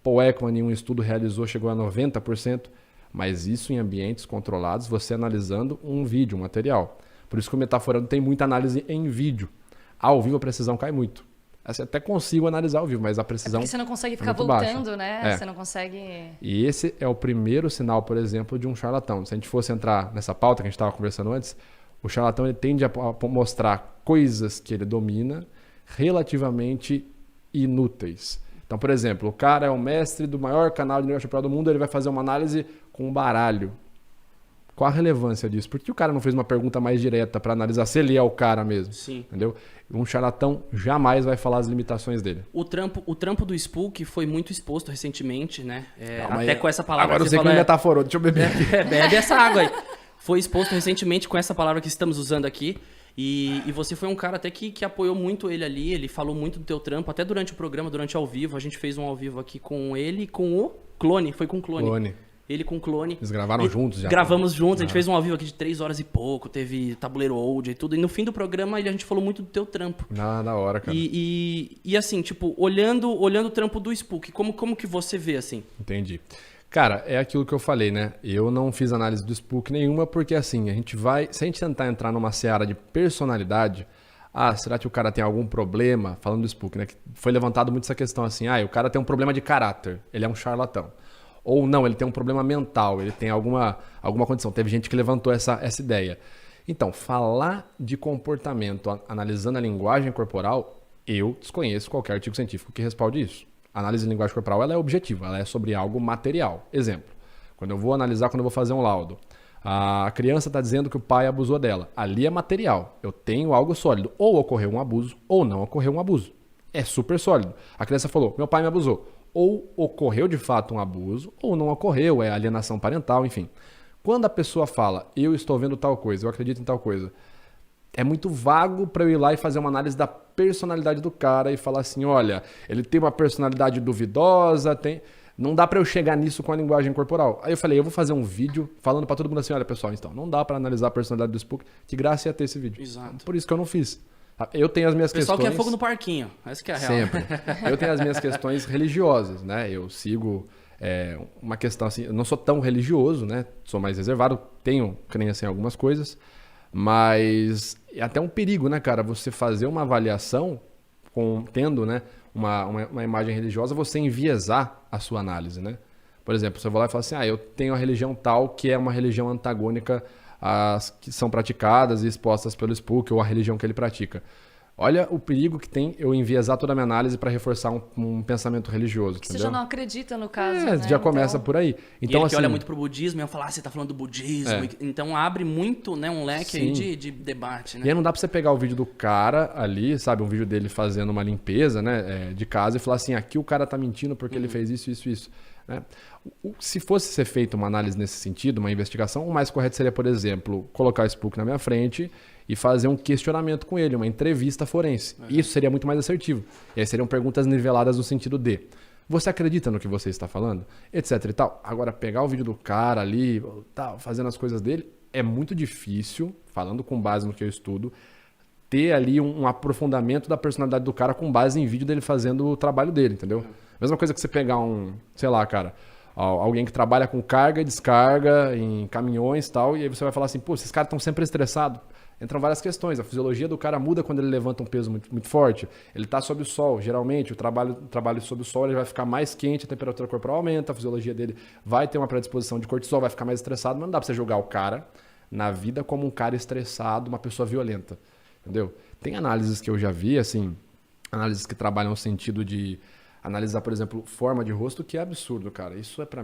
Paul Ekman, em um estudo realizou, chegou a 90%, mas isso em ambientes controlados, você analisando um vídeo, um material. Por isso que o Metaforando tem muita análise em vídeo. Ao vivo a precisão cai muito. Assim, até consigo analisar ao vivo, mas a precisão porque você não consegue ficar muito voltando, baixa. né? Você não consegue... E esse é o primeiro sinal, por exemplo, de um charlatão. Se a gente fosse entrar nessa pauta que a gente estava conversando antes, o charlatão ele tende a mostrar coisas que ele domina relativamente inúteis. Então, por exemplo, o cara é o mestre do maior canal de negócio do mundo, ele vai fazer uma análise com um baralho. Qual a relevância disso? Por que o cara não fez uma pergunta mais direta para analisar se ele é o cara mesmo? Sim. Entendeu? Um charlatão jamais vai falar as limitações dele. O trampo do Spook foi muito exposto recentemente, né? Até com essa palavra agora que você eu sei que fala, me metaforou, deixa eu beber aqui. Bebe essa água aí. Foi exposto recentemente com essa palavra que estamos usando aqui. E você foi um cara até que apoiou muito ele ali, ele falou muito do teu trampo, até durante o programa, durante ao vivo. A gente fez um ao vivo aqui com ele e com o Clone, foi com o Clone. Ele com o Clone. Eles gravaram juntos já. Gravamos juntos, a gente fez um ao vivo aqui de 3 horas e pouco, teve tabuleiro old e tudo. E no fim do programa a gente falou muito do teu trampo. Da hora, cara. E assim, tipo, olhando o trampo do Spook, como que você vê, assim? Entendi. Cara, é aquilo que eu falei, né? Eu não fiz análise do Spook nenhuma, porque assim, se a gente tentar entrar numa seara de personalidade, será que o cara tem algum problema? Falando do Spook, né? Que foi levantado muito essa questão assim, o cara tem um problema de caráter, ele é um charlatão. Ou não, ele tem um problema mental, ele tem alguma condição. Teve gente que levantou essa ideia. Então, falar de comportamento analisando a linguagem corporal, eu desconheço qualquer artigo científico que respalde isso. A análise de linguagem corporal ela é objetiva, ela é sobre algo material. Exemplo, quando eu vou fazer um laudo, a criança está dizendo que o pai abusou dela. Ali é material, eu tenho algo sólido. Ou ocorreu um abuso, ou não ocorreu um abuso. É super sólido. A criança falou, meu pai me abusou. Ou ocorreu de fato um abuso, ou não ocorreu, é alienação parental, enfim. Quando a pessoa fala, eu estou vendo tal coisa, eu acredito em tal coisa, é muito vago para eu ir lá e fazer uma análise da personalidade do cara e falar assim, olha, ele tem uma personalidade duvidosa, não dá para eu chegar nisso com a linguagem corporal. Aí eu falei, eu vou fazer um vídeo falando para todo mundo assim, olha pessoal, então, não dá para analisar a personalidade do Spook, que graça ia ter esse vídeo. Exato. Por isso que eu não fiz. Eu tenho as minhas pessoal questões... quer fogo no parquinho, essa que é a real. Sempre. Eu tenho as minhas questões religiosas, né? Eu sigo uma questão assim... Eu não sou tão religioso, né? Sou mais reservado, tenho crença em algumas coisas, mas é até um perigo, né, cara? Você fazer uma avaliação tendo, né, uma imagem religiosa, você enviesar a sua análise, né? Por exemplo, você vai lá e fala assim, eu tenho a religião tal que é uma religião antagônica as que são praticadas e expostas pelo Spook ou a religião que ele pratica. Olha o perigo que tem eu enviesar toda a minha análise para reforçar um pensamento religioso. Que entendeu? você já não acredita no caso, né? Já começa por aí. Então, e ele assim, que olha muito pro budismo, eu falo, você tá falando do budismo. Então abre muito, né, um leque aí de debate, né? E aí não dá pra você pegar o vídeo do cara ali, sabe, um vídeo dele fazendo uma limpeza, né, de casa e falar assim, aqui o cara tá mentindo porque ele fez isso. Né? Se fosse ser feita uma análise nesse sentido, uma investigação, o mais correto seria, por exemplo, colocar o Spook na minha frente e fazer um questionamento com ele, uma entrevista forense. Isso seria muito mais assertivo. E aí seriam perguntas niveladas no sentido de você acredita no que você está falando? Etc e tal. Agora, pegar o vídeo do cara ali, fazendo as coisas dele, é muito difícil, falando com base no que eu estudo, ter ali um aprofundamento da personalidade do cara com base em vídeo dele fazendo o trabalho dele, entendeu? Mesma coisa que você pegar alguém que trabalha com carga e descarga em caminhões e tal, e aí você vai falar assim, pô, esses caras estão sempre estressados. Entram várias questões. A fisiologia do cara muda quando ele levanta um peso muito, muito forte. Ele está sob o sol. Geralmente, o trabalho sob o sol ele vai ficar mais quente, a temperatura corporal aumenta, a fisiologia dele vai ter uma predisposição de cortisol, vai ficar mais estressado, mas não dá para você jogar o cara na vida como um cara estressado, uma pessoa violenta. Entendeu? Tem análises que eu já vi, assim, análises que trabalham no sentido de analisar, por exemplo, forma de rosto, que é absurdo, cara. Isso é para